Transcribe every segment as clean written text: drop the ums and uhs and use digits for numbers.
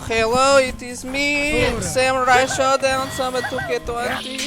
Hello, it is me, Samurai Shodown, Summit 2K20.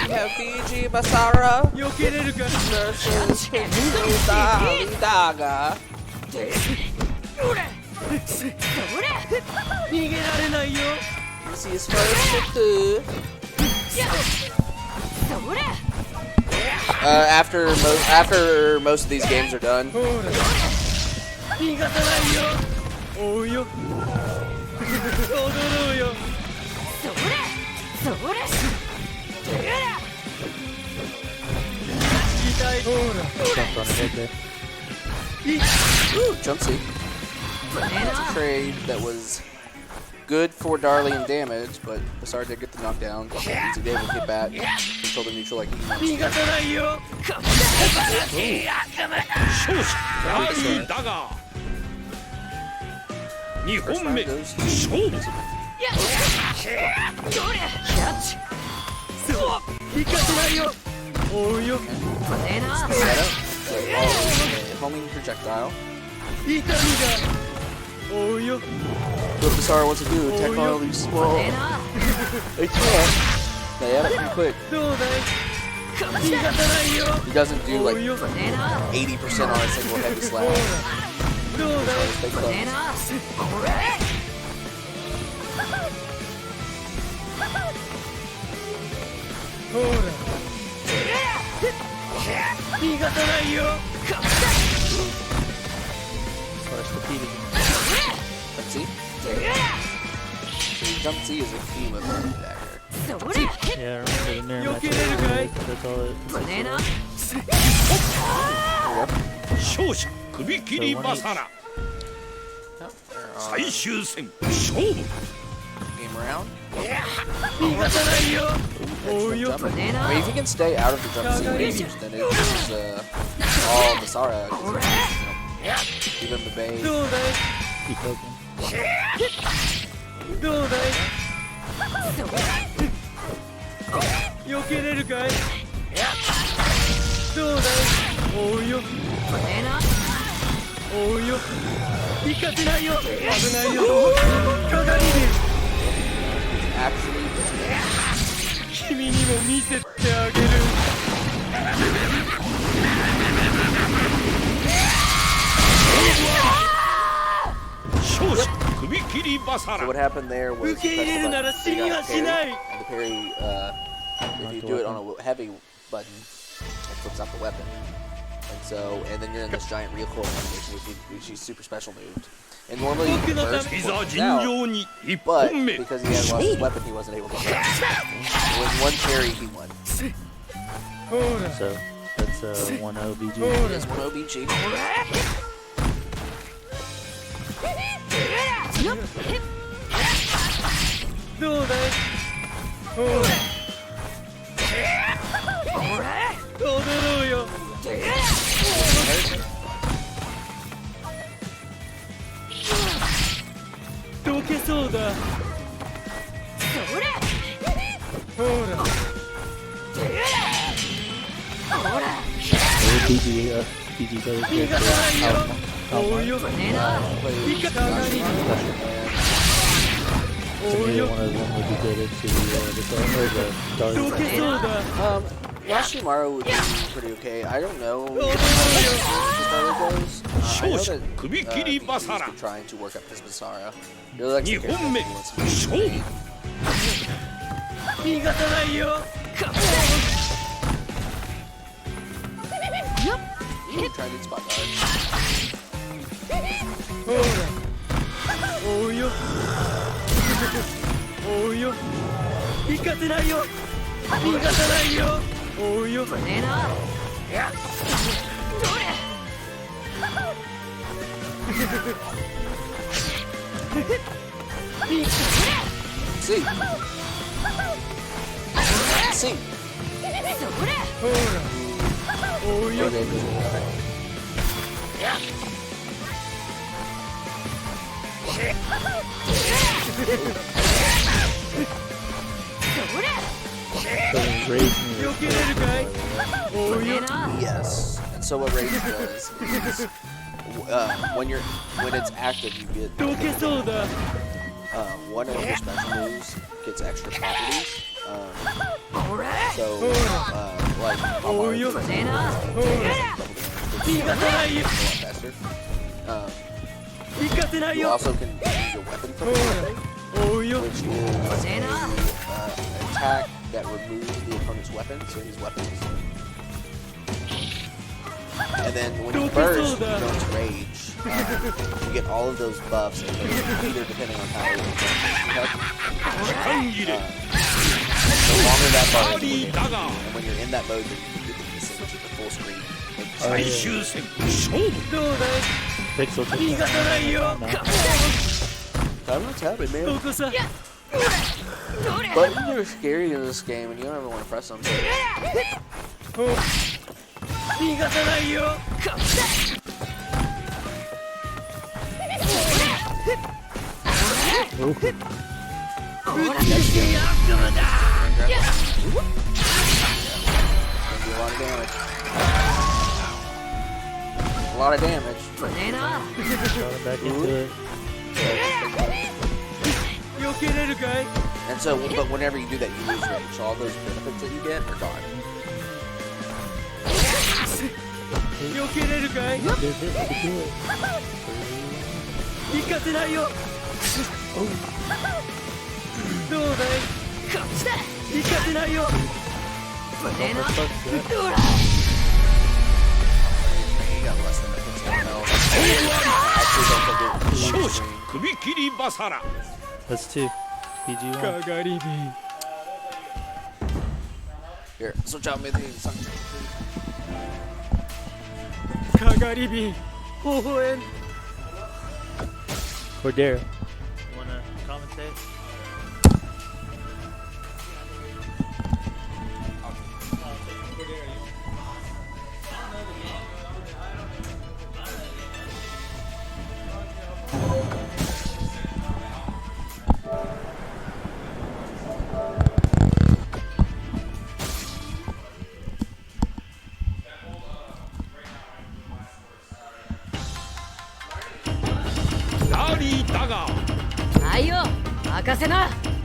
We have BG Basara versus Daga. This is first to two. After most of these games are done. Jump C. That's a trade that was good for Darlene damage, but Basara did get the knockdown. He's able to get back, control the neutral like he wants. First round goes to homing projectile. What Basara wants to do, attack all these small. They can't. They have it pretty quick. He doesn't do like 80% on a single heavy slap. Jump C? Jump C is a theme of the dagger. Yeah, I remember the mirror match. That's all it. Game around. I mean, if you can stay out of the jump C range, then it is all Basara. Give him the bait. Keep poking. Actually, so what happened there was the parry, if you do it on a heavy button, it flips out the weapon. And then you're in this giant recoil animation, which is super special moved. And normally you can burst out, but because he had lost his weapon, he wasn't able to burst. With one parry, he won. So that's 1-0 BG. It's 1-0 BG. BG goes one of them would be good into the Yashimaru would be pretty okay. I don't know how the goes. I know that BG's been trying to work up his Basara. He really likes the character. He wants to try and spot dodge. See. See. Yes. And so what Rage does is when it's active, you get one of your special moves gets extra properties. Like faster. You also can use your weapon from which is an attack that removes the opponent's weapon, so his weapons. And then when you burst, you go into rage. You get all of those buffs, and either depending on how you have. The longer that bar is, and when you're in that mode, you get to see the full screen. Pixel. I'm not tapping, man. Buttons are scary in this game, and you don't ever want to press them. A lot of damage. Back into it. And so, but whenever you do that, you lose rage. So all those benefits that you get are gone. You got less than a 15 health. That's 2. PG1. Here, switch out with the sunshine. Cordero. Wanna commentate?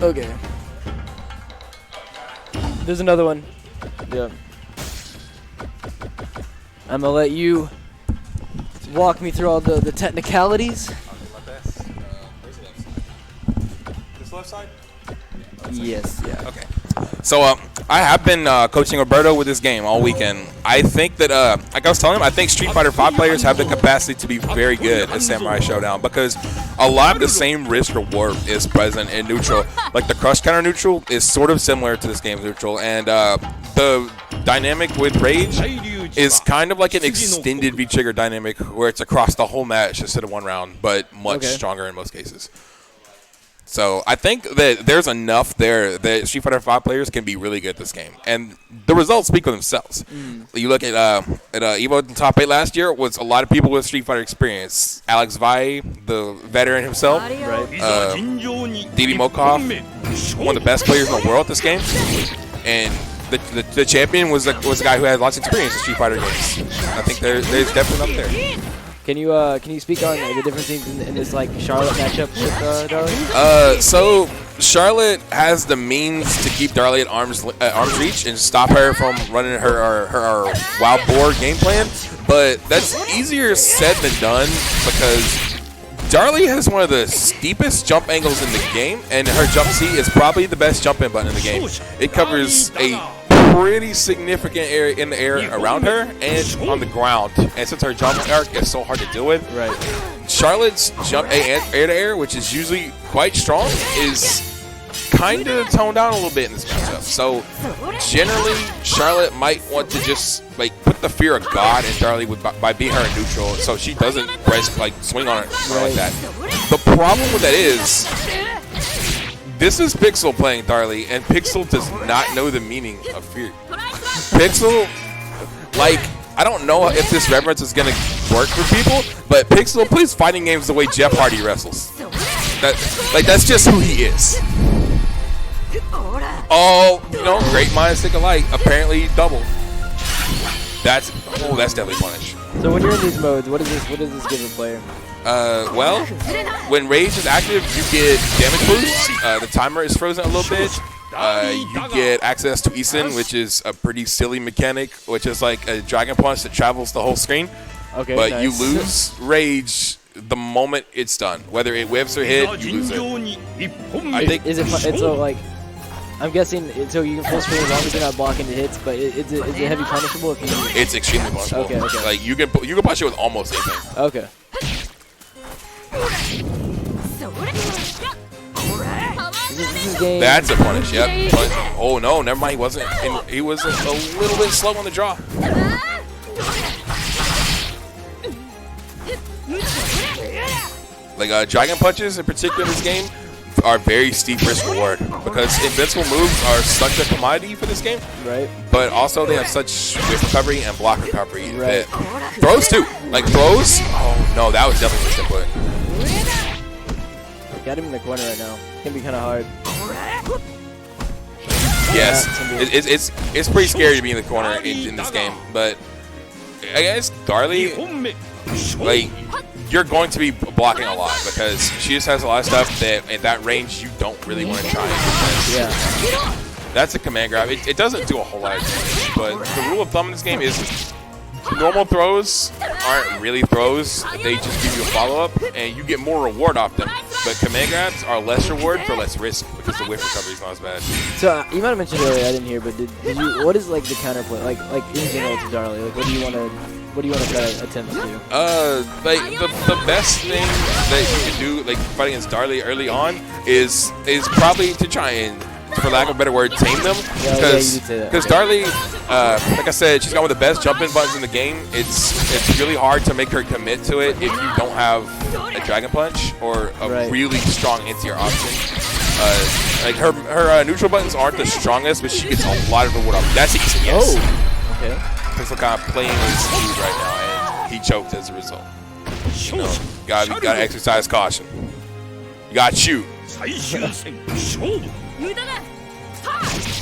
Okay. There's another one. Yeah. I'm gonna let you walk me through all the technicalities. This left side? Yes, yeah. Okay. So I have been coaching Roberto with this game all weekend. I think that, like I was telling him, I think Street Fighter V players have the capacity to be very good at Samurai Shodown because a lot of the same risk reward is present in neutral. Like the crush counter neutral is sort of similar to this game's neutral, and the dynamic with Rage is kind of like an extended V-trigger dynamic where it's across the whole match instead of one round, but much stronger in most cases. So I think that there's enough there that Street Fighter V players can be really good at this game, and the results speak for themselves. You look at Evo top 8 last year was a lot of people with Street Fighter experience. Alex Vai, the veteran himself, DB Mokov, one of the best players in the world at this game, and the champion was a guy who had lots of experience in Street Fighter games. I think there's definitely up there. Can you speak on the differences in this like Charlotte matchup with Darley? So Charlotte has the means to keep Darley at arm's reach and stop her from running her wild boar game plan, but that's easier said than done because Darley has one of the steepest jump angles in the game, and her jump C is probably the best jump in button in the game. It covers a pretty significant area in the air around her and on the ground, and since her jump arc is so hard to deal with, Charlotte's jump air to air, which is usually quite strong, is kind of toned down a little bit in this matchup. So generally, Charlotte might want to just like put the fear of God in Darley by being her in neutral, so she doesn't swing on her like that. The problem with that is, this is Pixel playing Darley, and Pixel does not know the meaning of fear. Pixel, like, I don't know if this reference is going to work for people, but Pixel plays fighting games the way Jeff Hardy wrestles. That's just who he is. Oh, great minds think alike. Apparently double. That's deadly punish. So when you're in these modes, what does this give a player? Well, when Rage is active, you get damage boosts. The timer is frozen a little bit. You get access to Isin, which is a pretty silly mechanic, which is like a Dragon Punch that travels the whole screen. Okay, but nice. you lose Rage the moment it's done. Whether it whiffs or hit, you lose it. I think Is it so like? I'm guessing so you can full screen as long as you're not blocking the hits, but is it heavy punishable if you? It's extremely punishable. Okay. Like you can punch it with almost anything. Okay. This is game. That's a punish. Yep. Punish. Oh no, never mind. He was a little bit slow on the draw. Like Dragon Punches in particular in this game are very steep risk reward because invincible moves are such a commodity for this game. Right. But also they have such whiff recovery and block recovery. Right. That throws too. Like throws. Oh no, that was definitely missed input. Got him in the corner right now. Can be kind of hard. Yes, it's pretty scary to be in the corner in this game. But I guess Darlie, like, you're going to be blocking a lot because she just has a lot of stuff that at that range you don't really want to try. Yeah. That's a command grab. It doesn't do a whole lot of damage, but the rule of thumb in this game is normal throws aren't really throws. They just give you a follow-up, and you get more reward off them. But command grabs are less reward for less risk because the whiff recovery is not as bad. So you might have mentioned earlier, I didn't hear, but did you? What is like the counterplay, like in general to Darlie? Like, what do you want to try to attempt to do? Like the best thing that you can do, like fighting against Darlie early on, is probably to try and, for lack of a better word, tame them. Because Darlie, like I said, she's got one of the best jump-in buttons in the game. It's really hard to make her commit to it if you don't have a Dragon Punch or a really strong anti-air option. Like her neutral buttons aren't the strongest, but she gets a lot of reward off. That's easy, yes. Oh, okay. He's kind of playing with his speed right now, and he choked as a result. You know, gotta exercise caution. You gotta shoot.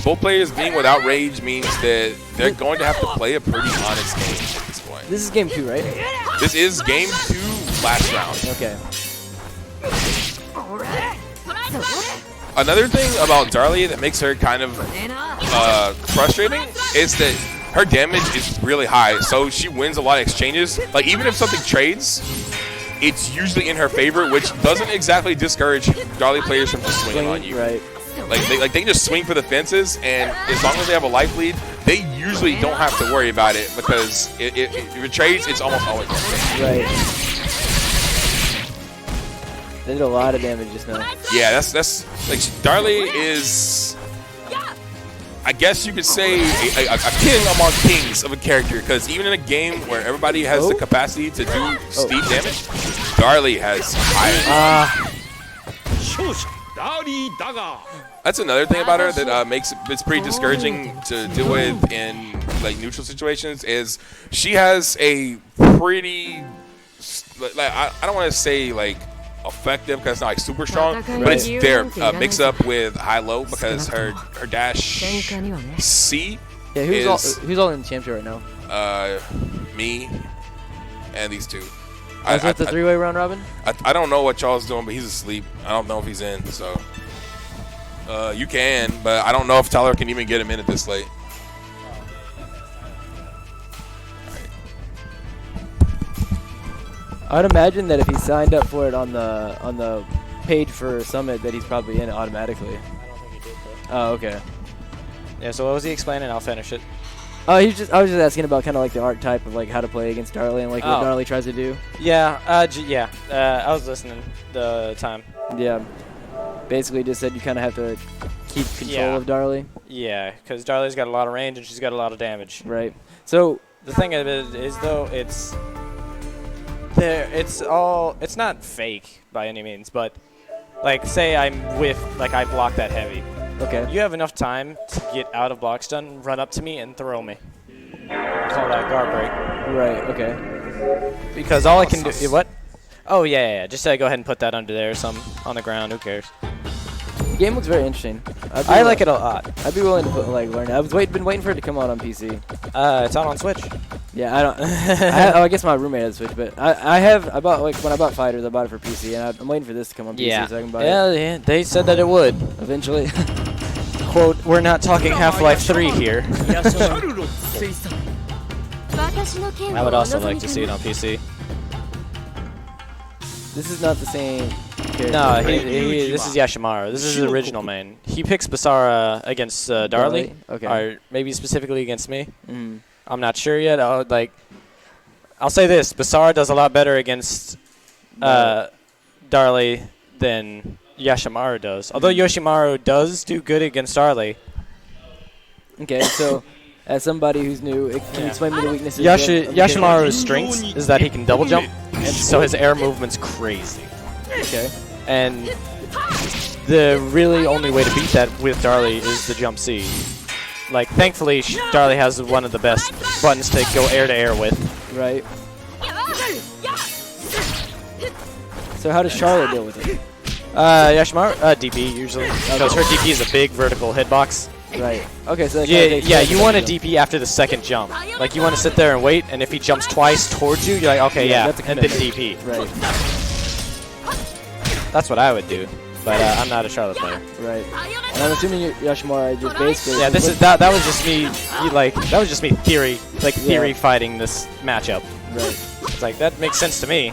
Both players being without rage means that they're going to have to play a pretty honest game at this point. This is game 2, right? This is game 2, last round. Okay. Another thing about Darlie that makes her kind of frustrating is that her damage is really high, so she wins a lot of exchanges. Like, even if something trades, it's usually in her favor, which doesn't exactly discourage Darlie players from just swinging on you. Right. Like they can just swing for the fences, and as long as they have a life lead, they usually don't have to worry about it because if it trades, it's almost always right. They did a lot of damage just now. Yeah, that's like Darlie is, I guess you could say, a king among kings of a character, because even in a game where everybody has the capacity to do steep damage, Darlie has higher. That's another thing about her that makes it's pretty discouraging to deal with in like neutral situations. Is she has a pretty, like, I don't want to say like effective because it's not like super strong, but it's there mixed up with high-low because her dash C. Yeah, who's all in the championship right now? Me and these two. Is that the three-way round robin? I don't know what y'all's doing, but he's asleep. I don't know if he's in, so you can, but I don't know if Tyler can even get him in at this late. I'd imagine that if he signed up for it on the page for Summit, that he's probably in it automatically. I don't think he did though. Oh, okay. Yeah, so what was he explaining? I'll finish it. I was just asking about kind of like the archetype of like how to play against Darlie and like what Darlie tries to do. Yeah, I was listening the time. Yeah. Basically just said you kind of have to keep control of Darlie. Yeah, because Darlie's got a lot of range and she's got a lot of damage. Right. So the thing of it is though, it's not fake by any means, but like say I block that heavy. Okay. You have enough time to get out of block stun, run up to me, and throw me. Call that guard break. Right, okay. Because all I can do... What? Oh, yeah. Just go ahead and put that under there or something on the ground. Who cares? The game looks very interesting. I like it a lot. I'd be willing to learn it. I've been waiting for it to come out on PC. It's out on Switch. Yeah, I don't. I guess my roommate has Switch, but I bought like when I bought Fighters, I bought it for PC, and I'm waiting for this to come on PC so I can buy it Yeah, they said that it would. eventually. Quote, we're not talking Half-Life 3 here. I would also like to see it on PC. This is not the same character. No, this is Yashimaru. This is his original main. He picks Basara against Darlie. Okay. Or maybe specifically against me. Mm. I'm not sure yet. I'll say this: Basara does a lot better against Darlie than Yashimaru does. Although Yoshimaru does do good against Darlie. Okay, so as somebody who's new, can you explain me the weaknesses? Yashimaru's strengths is that he can double jump, and so his air movement's crazy. Okay. And the really only way to beat that with Darlie is the jump C. Like, thankfully, Darlie has one of the best buttons to go air to air with. Right. So how does Charlotte deal with it? Yashimaru, DP usually, because her DP is a big vertical hitbox. Right. Okay, so that Yeah, you want to DP after the second jump. Like, you want to sit there and wait, and if he jumps twice towards you, you're like, okay, yeah, that's a and then commitment. DP. Right. That's what I would do, but I'm not a Charlotte player. Right. And I'm assuming Yashimaru just basically. Yeah, that was just me. That was just me theory fighting this matchup. Right. It's like that makes sense to me.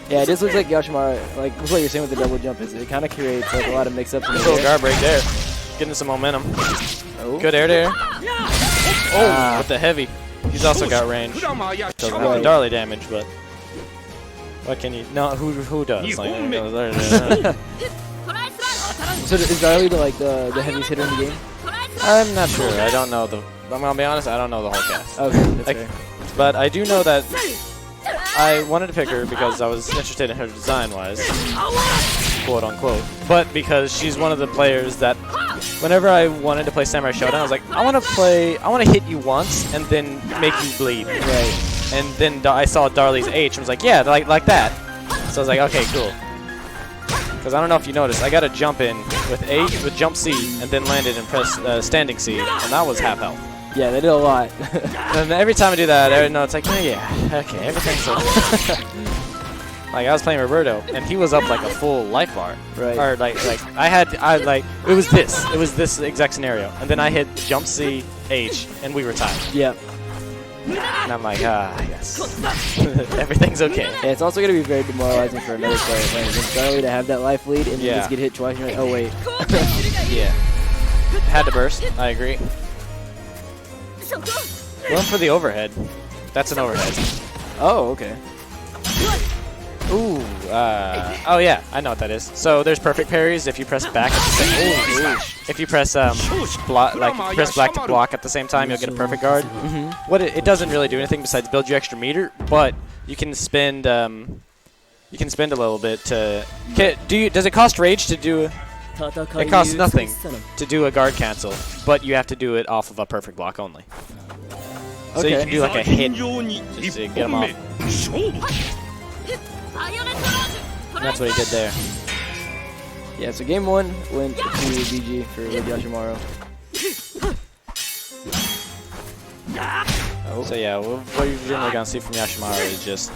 Yeah, it just looks like Yashimaru, like what you're saying with the double jump is it kind of creates like a lot of mix-ups in the Little air. guard break there, getting some momentum. Oh. Good air there. Oh, with the heavy. He's also got range. Doesn't have the Darlie damage, but what can you? No, who does? Like, So is Darlie the heaviest hitter in the game? I'm not sure. I don't know I'm gonna be honest. I don't know the whole cast. Okay, that's fair. But I do know that I wanted to pick her because I was interested in her design-wise, quote unquote. But because she's one of the players that, whenever I wanted to play Samurai Shodown, I was like, I want to hit you once and then make you bleed. Right. And then I saw Darlie's H and was like, yeah, like that. So I was like, okay, cool. Because I don't know if you noticed, I got a jump in with jump C and then landed and pressed standing C, and that was half health. Yeah, they did a lot. And every time I do that, it's like, oh, yeah, okay, everything's okay. Like, I was playing Roberto, and he was up like a full life bar. Right. Or it was this exact scenario. And then I hit jump C, H, and we were tied. Yeah. And I'm like, yes. Everything's okay. Yeah, it's also going to be very demoralizing for another player playing against Darlie to have that life lead and you just get hit twice and you're like, oh, wait. Yeah. Had to burst, I agree. Going for the overhead. That's an overhead. Oh, okay. Ooh, oh yeah, I know what that is. So there's perfect parries if you press back at the same if you press press black to block at the same time, you'll get a perfect guard. What it doesn't really do anything besides build you extra meter, but you can spend a little bit to does it cost rage to do it costs nothing to do a guard cancel, but you have to do it off of a perfect block only. So you can do like a hit just to get him off. And that's what he did there. Yeah, so game one went to BG for Yashimaru. So yeah, what you're generally going to see from Yashimaru is just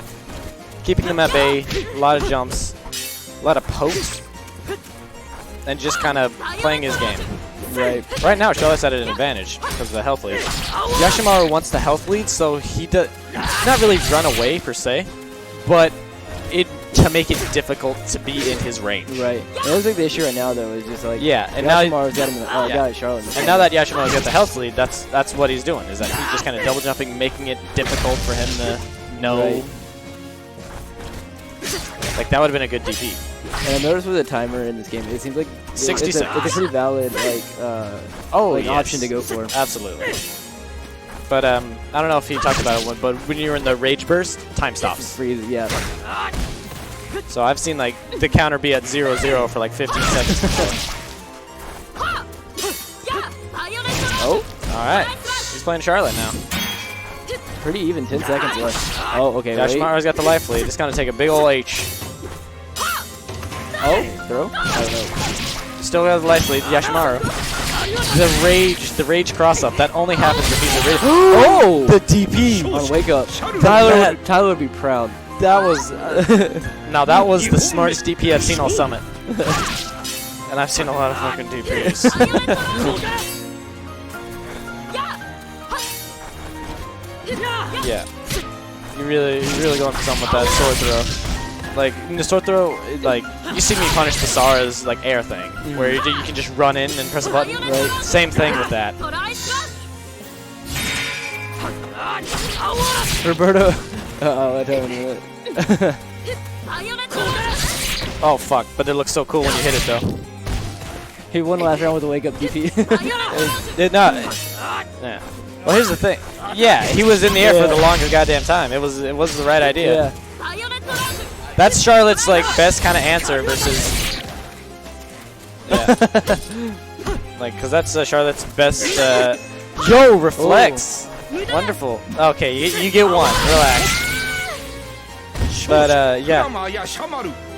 keeping them at bay, a lot of jumps, a lot of pokes, and just kind of playing his game. Right now, Charlotte's at an advantage because of the health lead. Yashimaru wants the health lead, so he does not really run away per se, but to make it difficult to be in his range. Right. It looks like the issue right now, though, is just like and Yashimaru's got him. Got Charlotte. And now that Yashimaru's got the health lead, that's what he's doing. Is that he's just kind of double jumping, making it difficult for him to know. Right. Like that would have been a good DP. And I noticed with the timer in this game, it seems like 60 it's a pretty valid option to go for. Absolutely. But I don't know if he talked about it, but when you're in the rage burst, time stops. Freeze, yeah. So I've seen like the counter be at 0-0 for like 15 seconds before. Oh, all right. He's playing Charlotte now. Pretty even, 10 seconds left. Oh, okay. Yashimaru's got the life lead. Just gonna take a big ol' H. Oh, throw? I don't know. Still got the life lead, Yashimaru. The rage cross up. That only happens if he's a rage. Oh! The DP On wake up. Tyler- Tyler would be proud. That was now that was the smartest DP I've seen all summit. And I've seen a lot of fucking DPs. Yeah. You're really going for something with that sword throw. Like in the sword throw, like you see me punish the Sara's like air thing, where you can just run in and press a button. Right. Same thing with that. Roberto. Uh-oh, I don't know it. Oh fuck! But it looks so cool when you hit it though. He won last round with a wake up DP. Did not. Yeah. Well, here's the thing. Yeah, he was in the air for the longest goddamn time. It was the right idea. Yeah. That's Charlotte's like best kind of answer versus. Yeah. Like, cause that's Charlotte's best. Yo, reflex. Wonderful. Okay, you get one. Relax. But yeah.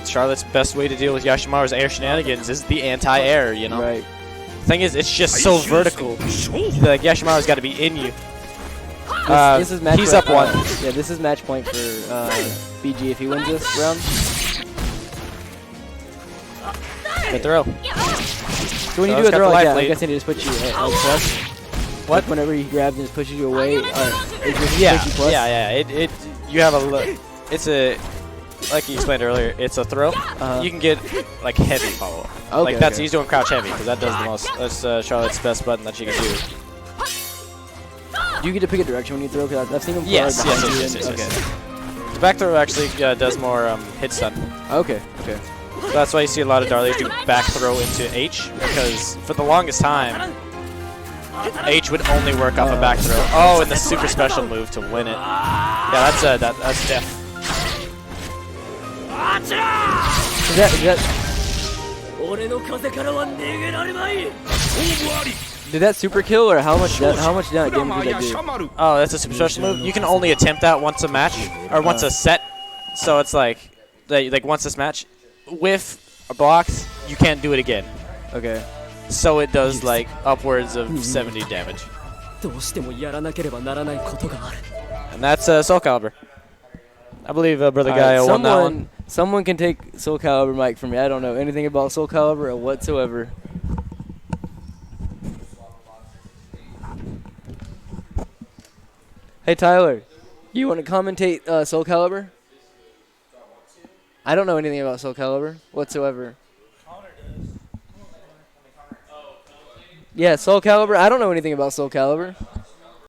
Charlotte's best way to deal with Yashimaru's air shenanigans is the anti-air, you know? Right. Thing is, it's just so vertical. Like, Yashimaru's got to be in you. This is match he's point, up one. Yeah, this is match point for BG if he wins this round. Good throw. So when you So do it's got a throw the like life that, I lead. guess he just puts you at like plus. What? Like whenever he grabs and just pushes you away, it just Yeah, puts you plus. yeah. You have it's a, like you explained earlier, it's a throw. You can get like heavy follow up. Okay, Like that's okay. he's doing crouch heavy because that does the most. That's Charlotte's best button that she can do. Do you get to pick a direction when you throw? Because I've seen him throw Yes, behind yes, you yes, and- yes, okay. yes. The back throw actually does more hit stun. Okay, okay. So that's why you see a lot of Darlies do back throw into H, because for the longest time, H would only work off a back throw. Oh, and the super special move to win it. Yeah, that's def. Is that did that super kill or how much damage did that do? Oh, that's a super special move. You can only attempt that once a match or once a set. So it's like once this match, whiff or blocks, you can't do it again. Okay. So it does like upwards of 70 damage. And that's Soul Calibur. I believe Brother Guy won that one. Someone can take Soul Calibur mic from me. I don't know anything about Soul Calibur or whatsoever. Hey Tyler, you want to commentate Soul Calibur? I don't know anything about Soul Calibur whatsoever. Yeah, Soul Calibur. I don't know anything about Soul Calibur.